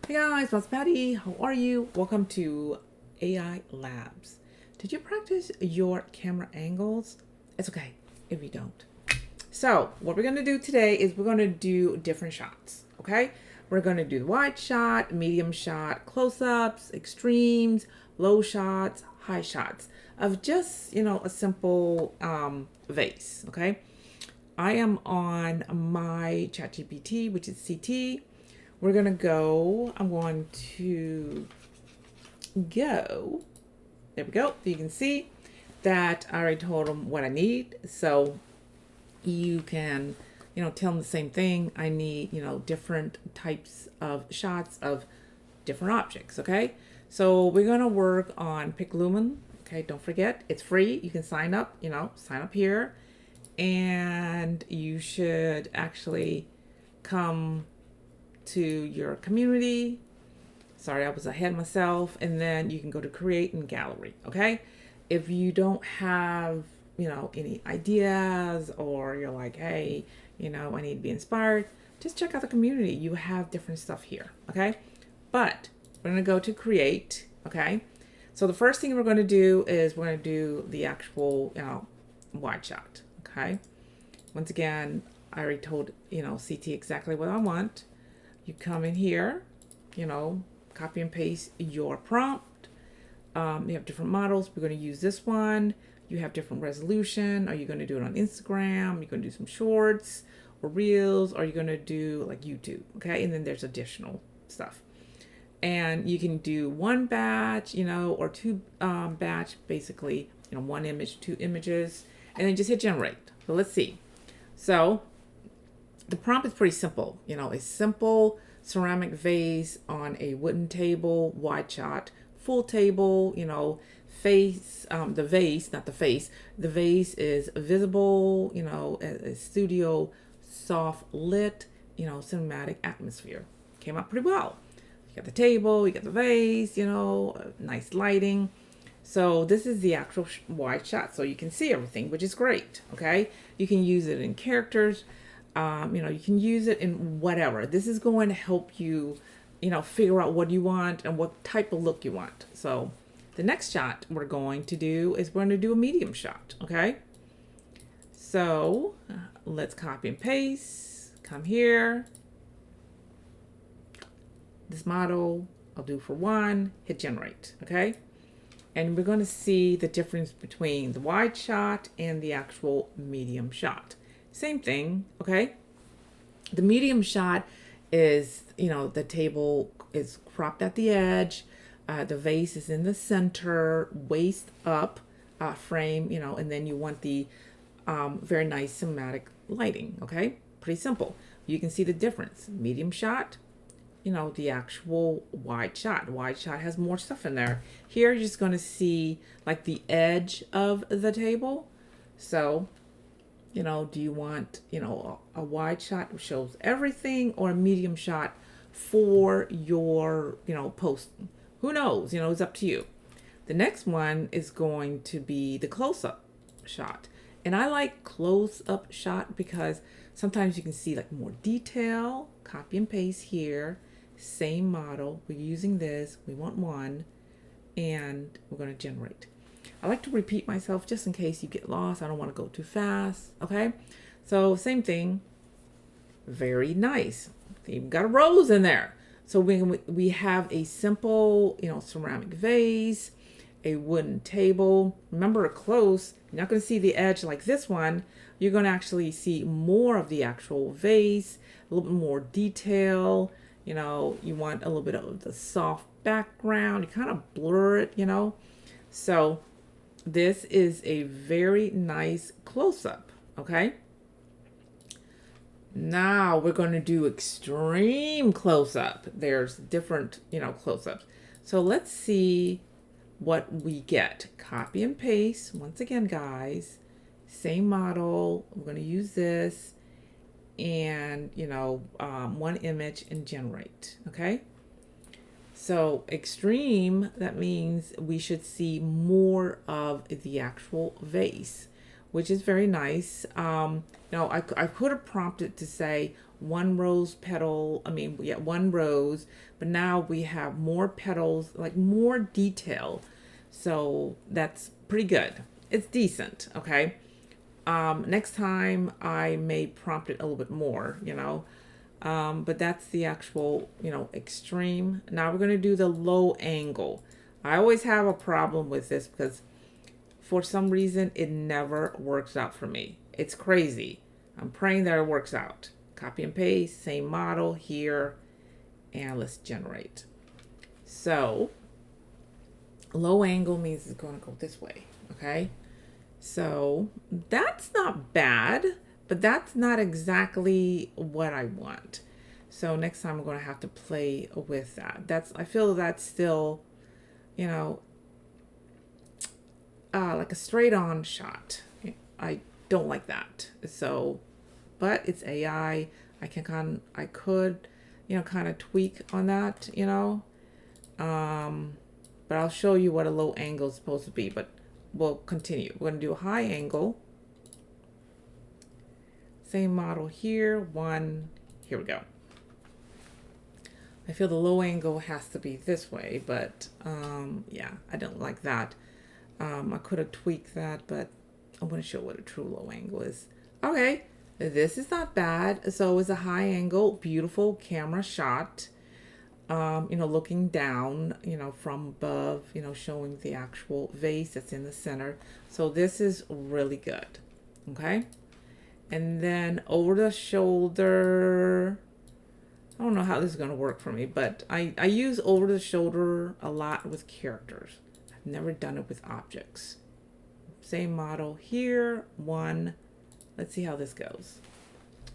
Hey guys, it's Patty. How are you? Welcome to AI Labs. Did you practice your camera angles? It's okay if you don't. So, what we're going to do today is we're going to do different shots, okay? We're going to do the wide shot, medium shot, close-ups, extremes, low shots, high shots of just, a simple vase, okay? I am on my ChatGPT, which is CT. I'm going to go, there we go. You can see that I already told them what I need. So you can, tell them the same thing. I need, different types of shots of different objects. Okay. So we're going to work on Pick Lumen. Okay. Don't forget, it's free. You can sign up, sign up here, and you should actually come to your community. Sorry, I was ahead myself. And then you can go to create and gallery. Okay. If you don't have, any ideas, or you're like, hey, I need to be inspired, just check out the community. You have different stuff here. Okay. But we're going to go to create. Okay. So the first thing we're going to do is we're going to do the actual, wide shot. Okay. Once again, I already told, CT exactly what I want. You come in here, copy and paste your prompt. You have different models. We're going to use this one. You have different resolution. Are you going to do it on Instagram? You're going to do some shorts or reels? Or are you going to do like YouTube? Okay. And then there's additional stuff. And you can do one batch, or two batch, basically, one image, two images, and then just hit generate. So let's see. So the prompt is pretty simple. A simple ceramic vase on a wooden table, wide shot, full table, face, the vase, not the face. The vase is visible, a studio, soft lit, cinematic atmosphere. Came out pretty well. You got the table, you got the vase, nice lighting. So this is the actual wide shot, so you can see everything, which is great. Okay, you can use it in characters. You can use it in whatever. This is going to help you, figure out what you want and what type of look you want. So the next shot we're going to do is we're going to do a medium shot. Okay. So let's copy and paste. Come here. This model I'll do for one. Hit generate. Okay. And we're going to see the difference between the wide shot and the actual medium shot. Same thing, okay? The medium shot is, the table is cropped at the edge. The vase is in the center, waist up frame, and then you want the very nice cinematic lighting, okay? Pretty simple. You can see the difference. Medium shot, the actual wide shot. Wide shot has more stuff in there. Here, you're just going to see like the edge of the table. So, do you want, a wide shot which shows everything, or a medium shot for your, post? Who knows? It's up to you. The next one is going to be the close-up shot. And I like close-up shot because sometimes you can see like more detail. Copy and paste here. Same model. We're using this. We want one. And we're going to generate. I like to repeat myself just in case you get lost. I don't want to go too fast. Okay. So same thing. Very nice. You've got a rose in there. So we have a simple, ceramic vase, a wooden table. Remember, close, you're not going to see the edge like this one. You're going to actually see more of the actual vase, a little bit more detail. You want a little bit of the soft background. You kind of blur it, So this is a very nice close-up, okay? Now we're going to do extreme close-up. There's different, close-ups. So let's see what we get. Copy and paste. Once again, guys, same model. We're going to use this and, one image and generate, okay? So extreme, that means we should see more of the actual vase, which is very nice. I could have prompted to say one rose petal. I mean, yeah, one rose, but now we have more petals, like more detail. So that's pretty good. It's decent, okay? Next time I may prompt it a little bit more, but that's the actual, extreme. Now we're going to do the low angle. I always have a problem with this because for some reason it never works out for me. It's crazy. I'm praying that it works out. Copy and paste, same model here, and let's generate. So low angle means it's going to go this way, okay? So that's not bad, but that's not exactly what I want. So next time I'm going to have to play with that. I feel that's still, you know, like a straight on shot. I don't like that. So, but it's AI. I could, kind of tweak on that, but I'll show you what a low angle is supposed to be, but we'll continue. We're going to do a high angle. Same model here. Here we go. I feel the low angle has to be this way, but yeah, I don't like that. I could have tweaked that, but I'm going to show what a true low angle is. Okay, this is not bad. So it's a high angle, beautiful camera shot. Looking down, from above, showing the actual vase that's in the center. So this is really good. Okay. And then over the shoulder, I don't know how this is going to work for me, but I use over the shoulder a lot with characters. I've never done it with objects. Same model here, Let's see how this goes.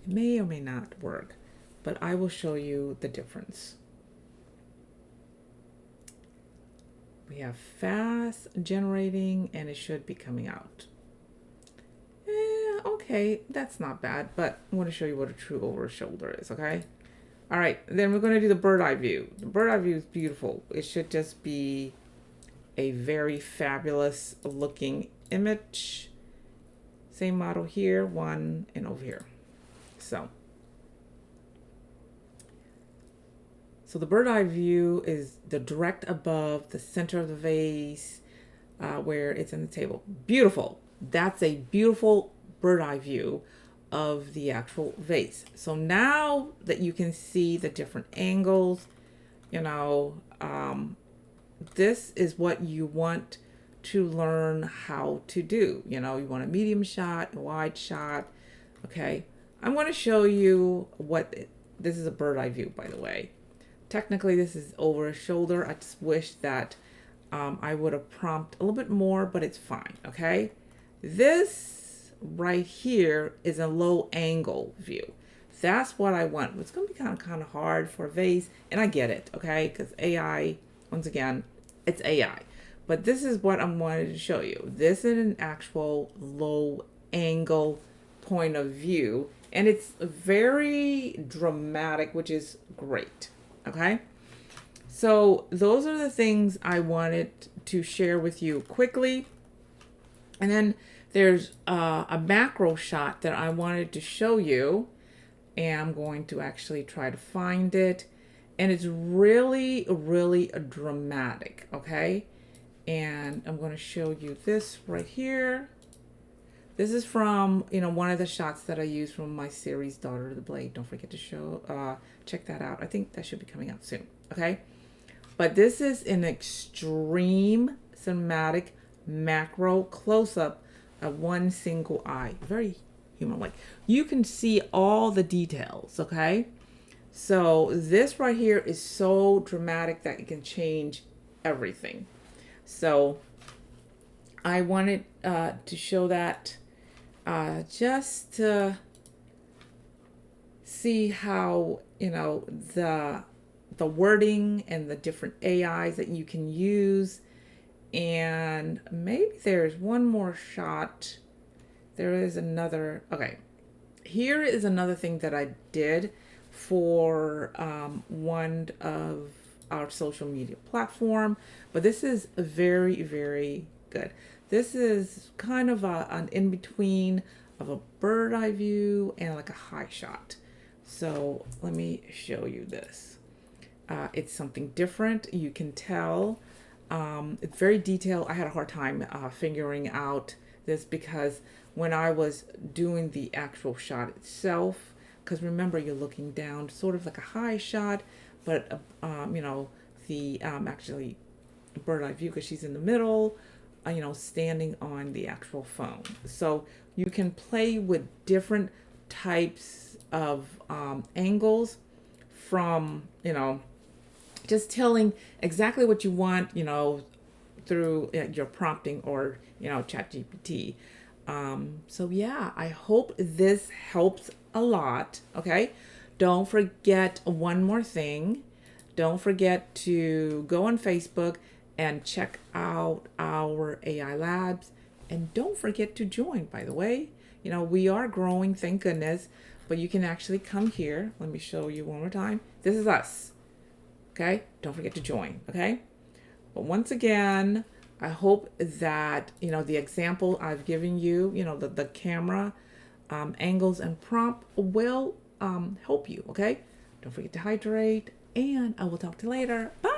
It may or may not work, but I will show you the difference. We have fast generating and it should be coming out. Okay, that's not bad, but I want to show you what a true over shoulder is, okay? All right, then we're going to do the bird eye view. The bird eye view is beautiful. It should just be a very fabulous looking image. Same model here, and over here. So the bird eye view is the direct above the center of the vase where it's in the table. Beautiful. That's a beautiful bird eye view of the actual vase. So now that you can see the different angles, this is what you want to learn how to do. You want a medium shot, a wide shot. Okay. I'm going to show you this is a bird eye view, by the way. Technically, this is over a shoulder. I just wish that I would have prompted a little bit more, but it's fine, okay? This right here is a low angle view. That's what I want. It's going to be kind of hard for a vase, and I get it, okay? Because AI, once again, it's AI. But this is what I'm wanting to show you. This is an actual low angle point of view, and it's very dramatic, which is great. Okay, so those are the things I wanted to share with you quickly. And then there's a macro shot that I wanted to show you, and I'm going to actually try to find it. And it's really, really dramatic, okay? And I'm going to show you this right here. This is from, one of the shots that I used from my series, Daughter of the Blade. Don't forget to check that out. I think that should be coming out soon, okay? But this is an extreme cinematic macro close-up of one single eye. Very human-like. You can see all the details, okay? So this right here is so dramatic that it can change everything. So I wanted to show that just to see how, the wording and the different AIs that you can use. And maybe there's one more shot. There is another. Okay. Here is another thing that I did for one of our social media platform. But this is very, very good. This is kind of an in-between of a bird eye view and like a high shot. So let me show you this. It's something different. You can tell. It's very detailed. I had a hard time figuring out this because when I was doing the actual shot itself, because remember you're looking down, sort of like a high shot, but the actually bird eye view because she's in the middle, standing on the actual phone. So you can play with different types of angles from, just telling exactly what you want, through your prompting or, chat GPT. So yeah, I hope this helps a lot. Okay. Don't forget one more thing. Don't forget to go on Facebook and check out our AI labs. And don't forget to join, by the way. We are growing, thank goodness, but you can actually come here. Let me show you one more time. This is us. Okay? Don't forget to join. Okay? But once again, I hope that, the example I've given you, the camera angles and prompt will help you. Okay? Don't forget to hydrate, and I will talk to you later. Bye.